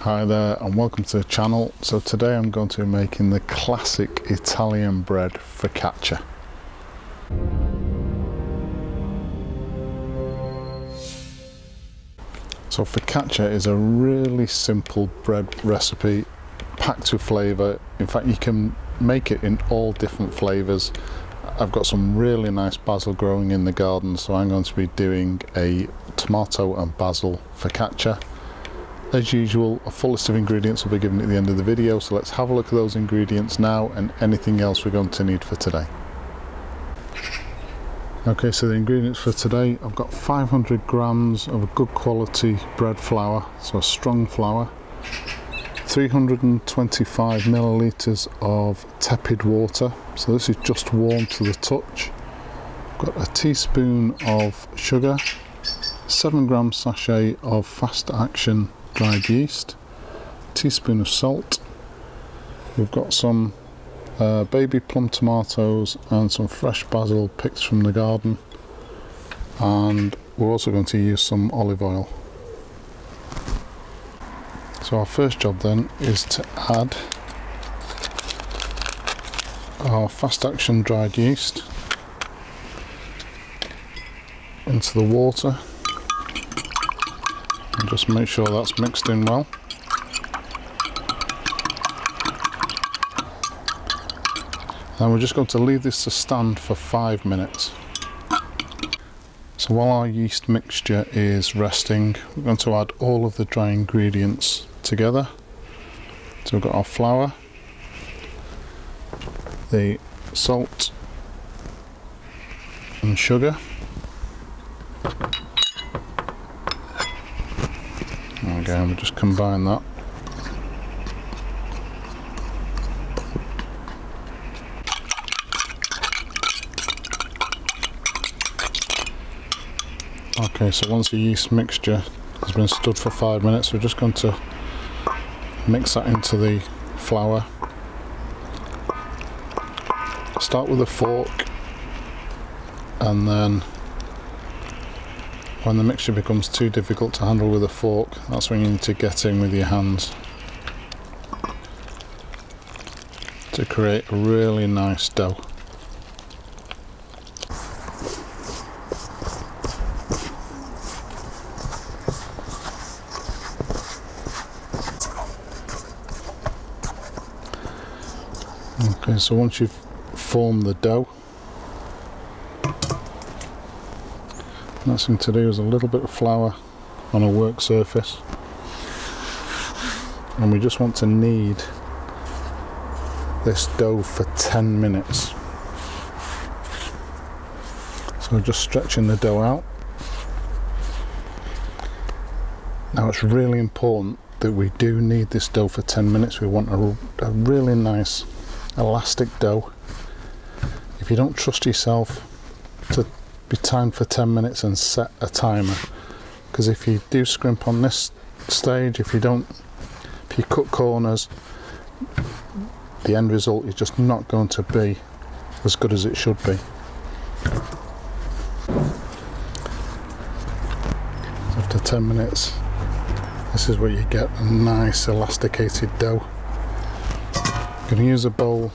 Hi there and welcome to the channel. So today I'm going to be making the classic Italian bread focaccia. So focaccia is a really simple bread recipe packed with flavour. In fact, you can make it in all different flavours. I've got some really nice basil growing in the garden, so I'm going to be doing a tomato and basil focaccia. As usual, a full list of ingredients will be given at the end of the video, so let's have a look at those ingredients now and anything else we're going to need for today. Okay, so the ingredients for today, I've got 500 grams of a good quality bread flour, so a strong flour, 325 millilitres of tepid water, so this is just warm to the touch. I've got a teaspoon of sugar, 7 gram sachet of fast action dried yeast, a teaspoon of salt. We've got some baby plum tomatoes and some fresh basil picked from the garden, and we're also going to use some olive oil. So our first job then is to add our fast action dried yeast into the water. And just make sure that's mixed in well. Then we're just going to leave this to stand for 5 minutes. So while our yeast mixture is resting, we're going to add all of the dry ingredients together. So we've got our flour, the salt and sugar. Again, we'll just combine that. Okay, so once the yeast mixture has been stood for 5 minutes, we're just going to mix that into the flour. Start with a fork, and then when the mixture becomes too difficult to handle with a fork, that's when you need to get in with your hands to create a really nice dough. Okay, so once you've formed the dough, the next thing to do is a little bit of flour on a work surface, and we just want to knead this dough for 10 minutes. So we're just stretching the dough out. Now it's really important that we do knead this dough for 10 minutes. We want a really nice elastic dough. If you don't trust yourself to be timed for 10 minutes and set a timer, because if you do scrimp on this stage, if you cut corners, the end result is just not going to be as good as it should be. After 10 minutes, this is where you get a nice elasticated dough. I'm going to use a bowl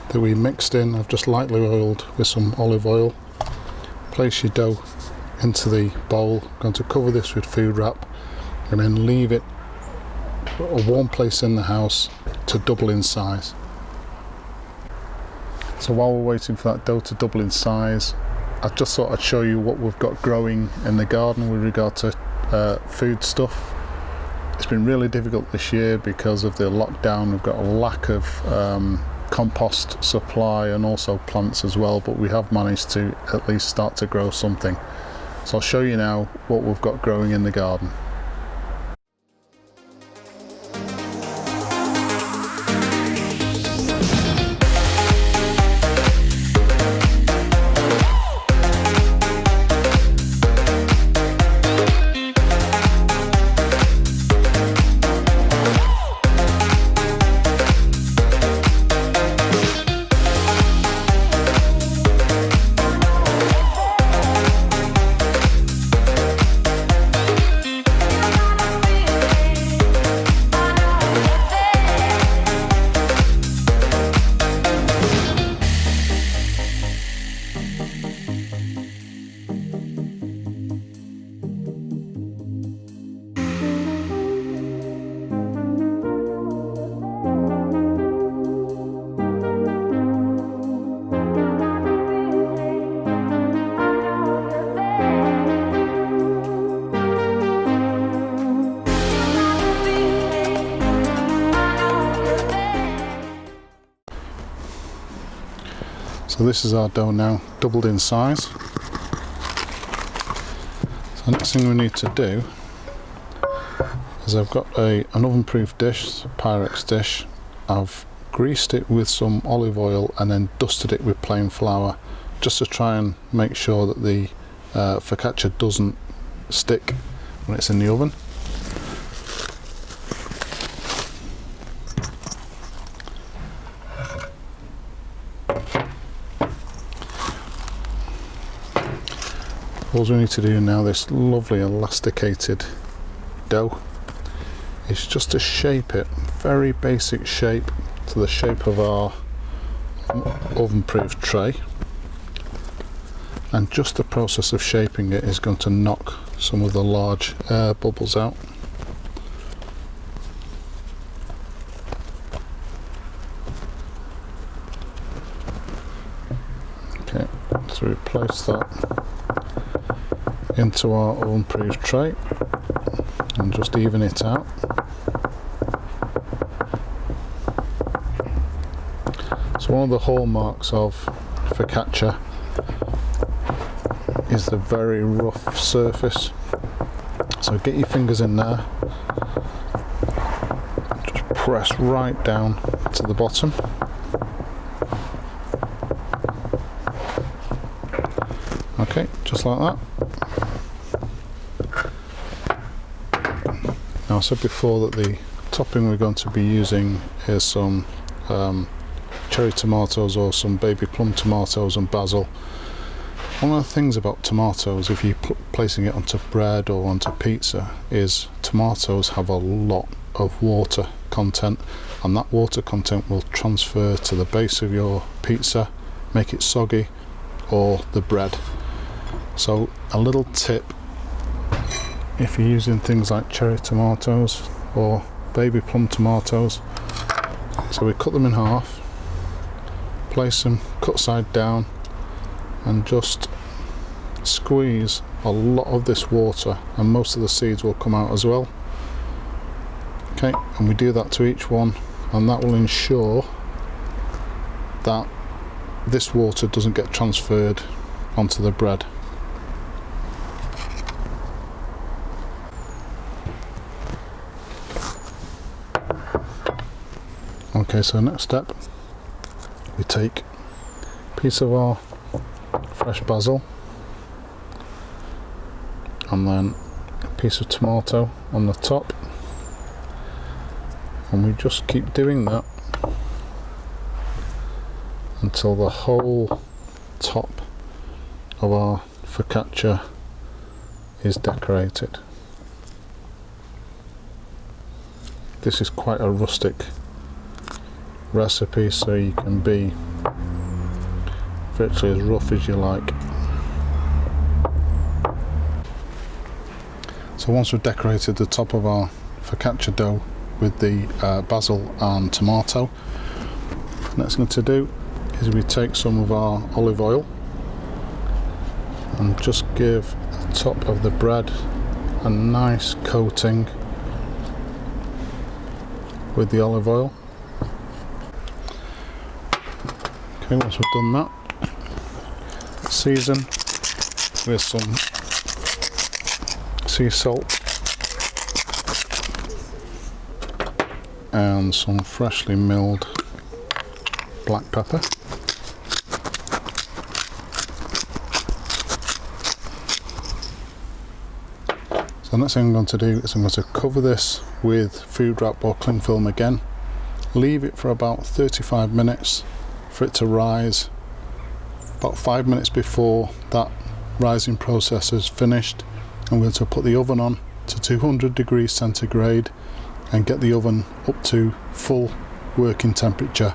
that we mixed in. I've just lightly oiled with some olive oil. Place your dough into the bowl. I'm going to cover this with food wrap and then leave it a warm place in the house to double in size. So while we're waiting for that dough to double in size, I just thought I'd show you what we've got growing in the garden with regard to food stuff. It's been really difficult this year because of the lockdown. We've got a lack of compost supply and also plants as well, but we have managed to at least start to grow something. So I'll show you now what we've got growing in the garden. So this is our dough now, doubled in size. So the next thing we need to do is I've got an oven-proof dish, Pyrex dish. I've greased it with some olive oil and then dusted it with plain flour, just to try and make sure that the focaccia doesn't stick when it's in the oven. All we need to do now, this lovely elasticated dough, is just to shape it, very basic shape, to the shape of our oven-proof tray. And just the process of shaping it is going to knock some of the large air bubbles out. Okay, so we place that into our oven-proof tray and just even it out. So one of the hallmarks of focaccia is the very rough surface. So get your fingers in there, just press right down to the bottom. Okay, just like that. Now I said before that the topping we're going to be using is some cherry tomatoes or some baby plum tomatoes and basil. One of the things about tomatoes, if you're placing it onto bread or onto pizza, is tomatoes have a lot of water content, and that water content will transfer to the base of your pizza, make it soggy, or the bread. So a little tip, if you're using things like cherry tomatoes or baby plum tomatoes, so we cut them in half, place them cut side down, and just squeeze a lot of this water, and most of the seeds will come out as well. Okay, and we do that to each one, and that will ensure that this water doesn't get transferred onto the bread. Okay, so next step, we take a piece of our fresh basil and then a piece of tomato on the top, and we just keep doing that until the whole top of our focaccia is decorated. This is quite a rustic recipe, so you can be virtually as rough as you like. So once we've decorated the top of our focaccia dough with the basil and tomato, the next thing to do is we take some of our olive oil and just give the top of the bread a nice coating with the olive oil. Okay, once we've done that, season with some sea salt and some freshly milled black pepper. So the next thing I'm going to do is I'm going to cover this with food wrap or cling film again, leave it for about 35 minutes for it to rise. About 5 minutes before that rising process is finished, I'm going to put the oven on to 200 degrees centigrade and get the oven up to full working temperature.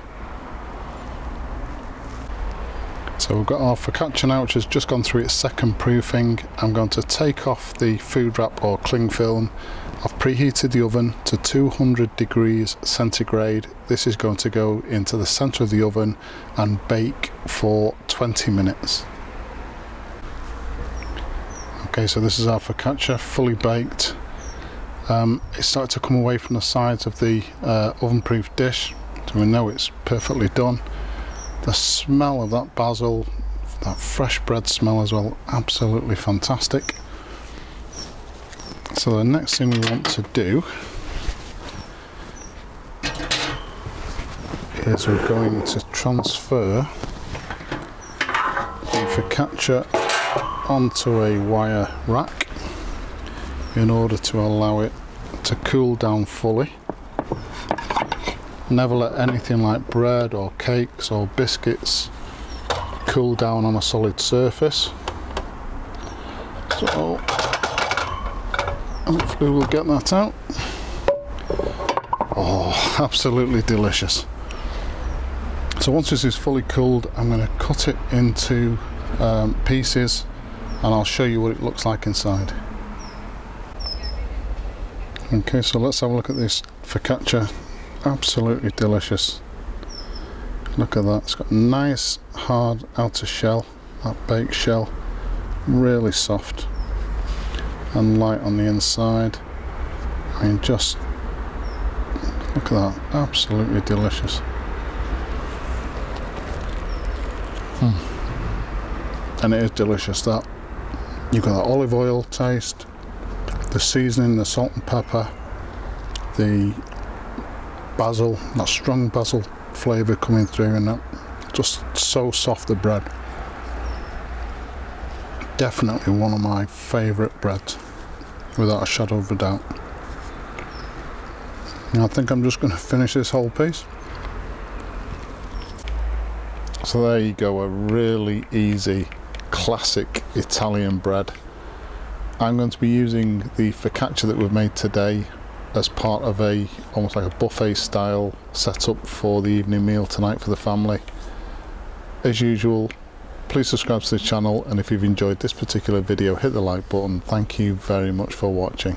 So we've got our focaccia now, which has just gone through its second proofing. I'm going to take off the food wrap or cling film. I've preheated the oven to 200 degrees centigrade. This is going to go into the center of the oven and bake for 20 minutes. Okay, so this is our focaccia, fully baked. It's started to come away from the sides of the oven-proof dish, so we know it's perfectly done. The smell of that basil, that fresh bread smell as well, absolutely fantastic. So the next thing we want to do is we're going to transfer the focaccia onto a wire rack in order to allow it to cool down fully. Never let anything like bread or cakes or biscuits cool down on a solid surface. So hopefully we'll get that out. Oh, absolutely delicious. So once this is fully cooled, I'm going to cut it into pieces and I'll show you what it looks like inside. Okay, so let's have a look at this focaccia. Absolutely delicious. Look at that, it's got a nice hard outer shell, that baked shell, really soft and light on the inside. I mean, just look at that, absolutely delicious. And it is delicious. That you've got that olive oil taste, the seasoning, the salt and pepper, the basil, that strong basil flavour coming through, and that just so soft, the bread. Definitely one of my favourite breads, without a shadow of a doubt. And I think I'm just going to finish this whole piece. So there you go, a really easy classic Italian bread. I'm going to be using the focaccia that we've made today as part of a almost like a buffet style setup for the evening meal tonight for the family. As usual, please subscribe to the channel, and if you've enjoyed this particular video, hit the like button. Thank you very much for watching.